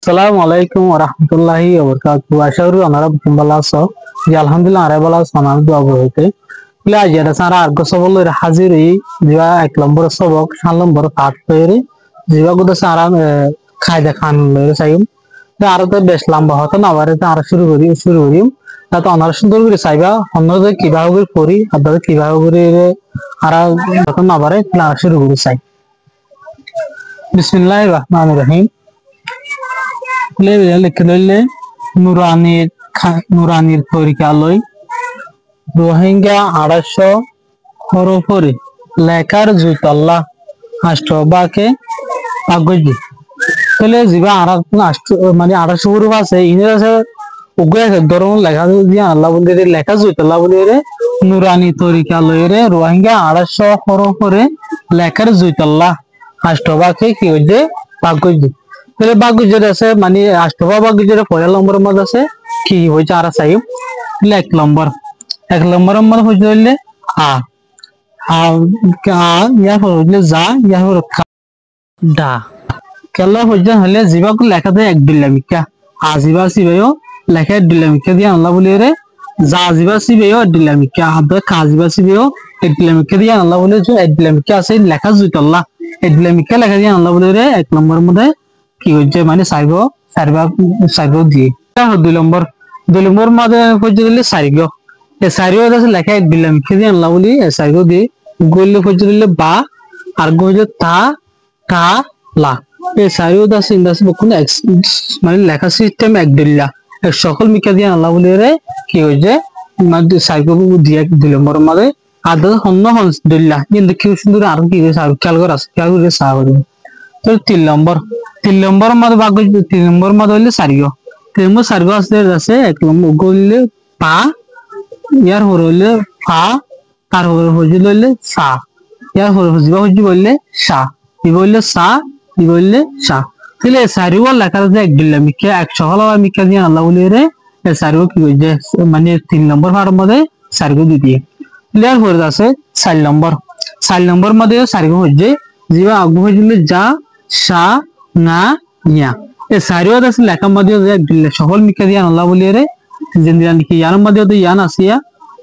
আসসালামু আলাইকুম ওয়া রাহমাতুল্লাহি ওয়া বারাকাতুহু। আশা করি আপনারা ভালো আছো। জি আলহামদুলিল্লাহ আরে ভালো আছি আমার দোয়া বইতে। প্লে আজ সারা আর্গ সবল হাজির জিবা এক নম্বর সবক 7 নম্বর পাঠ তৈরি জিবা গুলো সারা খায়দা খান লইরে চাইম। আরো তো বেশ লম্বা হতো না আবার আরো শুরু করি তা অনার সুন্দর করে চাইবা অন্যরা কিভাবে করে করি আপনারা কিভাবে করে আর যখন আবার শুরু করি চাই। বিসমিল্লাহির রহমানির রহিম। লিখে লইলে নুরানির তরিকালয় রোহিঙ্গা 800 হরফরে লেখার জুতল্লা আষ্টবাকে আগজি তাহলে জিবা মানে 800 হরফ আছে ইনের আছে উগ্র ধরুন লেখা দিয়ে আল্লাহ বলে লেখা জুতল্লা বলে নুরানি তরিকালয় রে রোহিঙ্গা 800 হরফরে লেখার জুতল্লা আষ্টবাকে কি হইছে আগজি তাহলে বাগুজের আছে মানে আষ্টবা বাগুজের পয়লা নম্বরের মধ্যে আছে কি হয়েছে আর চাই এক নম্বরের মধ্যে হয়েছে হইলে আ আ ইয়ার পর হইলে যা ইয়ার পর ডা কেলা হইছে হলে জিবাকে লেখা দেয় এক ডিলামিকা আজিবা সিবেও লেখা ডিলামিকা দিয়ে আনলা বলি রে যা জিবা সিবেও ডিলামিকা আদা কাজিবা সিবেও এক ডিলামিকা দিয়ে আনলা বলি যে এক ডিলামিকা আছে লেখা জুতল্লা এক ডিলামিকা লেখা দিয়ে আনলা বলি রে এক নম্বরের মধ্যে কি হচ্ছে মানে সাইগো দিয়ে 2 নম্বর মধ্যে হচ্ছে দিলে সাইগো এই সাইগো আছে লেখা দিলাম খেয়ে আনলা বলি সাইগো দিয়ে গলে হচ্ছে দিলে বা আর গলে তা কা লা এই সাইগো আছে ইন্দাসে বকুন মানে লেখা সিস্টেম এক দিল্লা সকল মিকা দিয়ে আনলা বলি রে কি হচ্ছে মানে সাইগো দিয়ে 2 নম্বর মধ্যে আদা হন্য হন্স দিল্লা কিন্তু কি সুন্দর আর কি খেয়াল করে আছে খেয়াল করে সাহায্য তো 3 নম্বর মধ্যে ভাগ 3 নম্বর মধ্যে হইলে সারিও 3 নম্বর সারিও আছে 1 নম্বর হইলে পা ইয়ার হর হইলে ফা তার হর হইলে সা ইয়ার হর হইবা বললে সা ই বললে সা ই বললে সা তাহলে সারিও লেখা আছে এক দিলাম মিকে 100 হলো মিকা দিয়ে আল্লাহ বলে রে সারিও কি হইছে মানে 3 নম্বর ভাড়ার মধ্যে সারিও দিয়ে ক্লিয়ার হয়ে আছে 4 নম্বর মধ্যে সারিও হইছে জিবা আগ হইলে যা সা না ইয়া এই সারিও আছে লেখার মধ্যে সকল মিকা দিয়ে আল্লাহ বলি রে জিন্দিরান কি ইয়ার মধ্যে তো ইয়ান আছে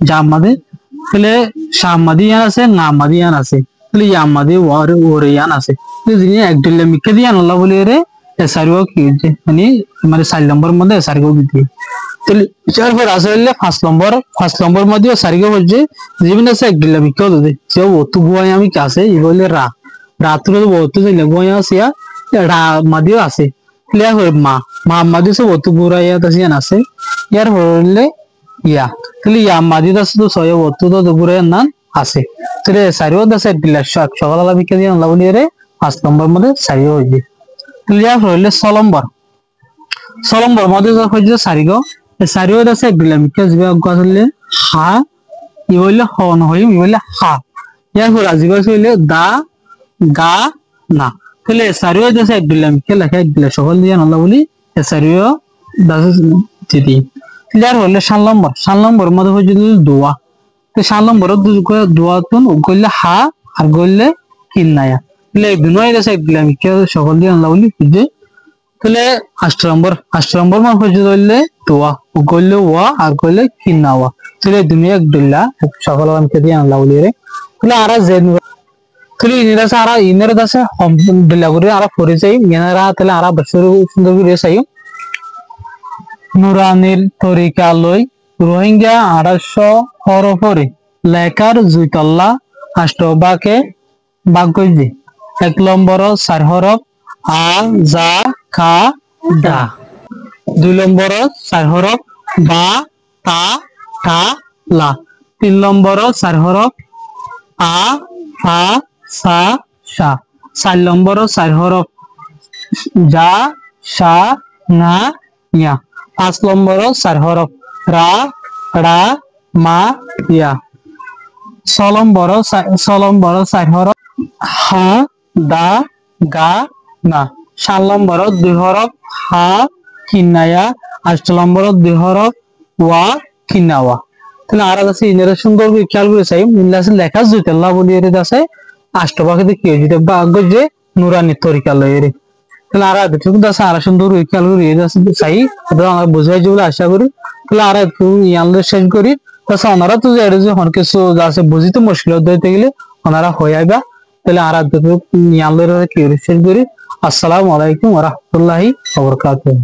যা আমাদের তাহলে সা মাদি ইয়ান আছে না মাদি ইয়ান আছে তাহলে ইয়া মাদি ওরে ইয়ান আছে যিনি এক দিলে মিকা দিয়ে আল্লাহ বলি রে এই সারিও কি হচ্ছে মানে 4 নম্বর মধ্যে সারিও দিতে তাহলে চার পর আছে হইলে 5 নম্বর মধ্যে সারিও হচ্ছে জীবন আছে এক দিলে মিকা দিতে যে অতু গুয়াই আমি কাছে ই বলে রাত্রে অতু দিলে গুয়াই আছে রা মাদিও আছে ক্লিয়ার হয়ে মা মাদি সব অতু গুড়া ইয়াত আছে ইয়ার হলে ইয়া তাহলে ইয়া মাদি আছে তো 6 অতু তো গুড়া নাম আছে তাহলে সারিও আছে দিলা সকালবেলা বিকে দিয়ে আল্লাহ বলি রে 5 নম্বর মধ্যে সারিও হইছে ক্লিয়ার হইলে 6 নম্বর মধ্যে হইছে সারিগো সারিও আছে দিলা মিকে জিবা আসলে হা ই হইলে হ ন হই ই হইলে হা ইয়ার হল আজিবা হইলে দা গা না তাহলে সারিও আছে এক দিলাম কে লেখা দিলে সকল দিয়ে আল্লাহ বলি সারিও দাস দিদি ক্লিয়ার হলে 7 নম্বর মধ্যে হইছে দোয়া তো 7 নম্বর দোয়া তুন গইলে হা আর গইলে কিন্নায়া তাহলে বিনয় আছে এক দিলাম কে সকল দিয়ে আল্লাহ বলি বুঝে তাহলে 8 নম্বর মানে হইছে হইলে দোয়া গইলে ওয়া আর গইলে কিন্নাওয়া তাহলে দুনিয়া এক দিলা সকল আমাকে দিয়ে আল্লাহ বলি রে তাহলে আর যে তাহলে ইনারা সারা ইনারা দাসে দিলা করে আর পরে যাই ইনারা তাহলে আর বছর সুন্দর করে যাই নুরানির তরিকালয় রোহিঙ্গা 800 হরফরে লেখার জুতল্লা আষ্টবাকে বাগজি 1 নম্বর 4 হরফ আ যা খা দা 2 নম্বর 4 হরফ বা তা কা লা 3 নম্বর 4 হরফ আ ফা সা সা 4 নম্বর 4 হরফ যা সা না ইয়া 5 নম্বর 4 হরফ রা রা মা ইয়া 6 নম্বর 4 হরফ হা দা গা না 7 নম্বর 2 হরফ হা কিনায়া 8 নম্বর 2 হরফ ওয়া কিনাওয়া তাহলে আর আছে ইনারা সুন্দর করে খেয়াল করে চাই ইংলিশে লেখা জুতেল্লাহ বলি এর আছে আষ্টবাকে কি হইছে বাগ্য যে নুরানি তরিকালয় এর তাহলে আর এতটুকু দাস আর সুন্দর খেয়াল করি চাই আমরা বুঝাই যে আশা করি তাহলে আর একটু ইয়ানলে শেষ করি তাছাড়া ওনারা তো যে হন কিছু আছে বুঝিতে মুশকিল হইতে গেলে ওনারা হয়ে আইবা তাহলে আর একটু ইয়ানলে কি শেষ করি। আসসালামু আলাইকুম ওয়া রাহমাতুল্লাহি ওয়া বারাকাতুহু।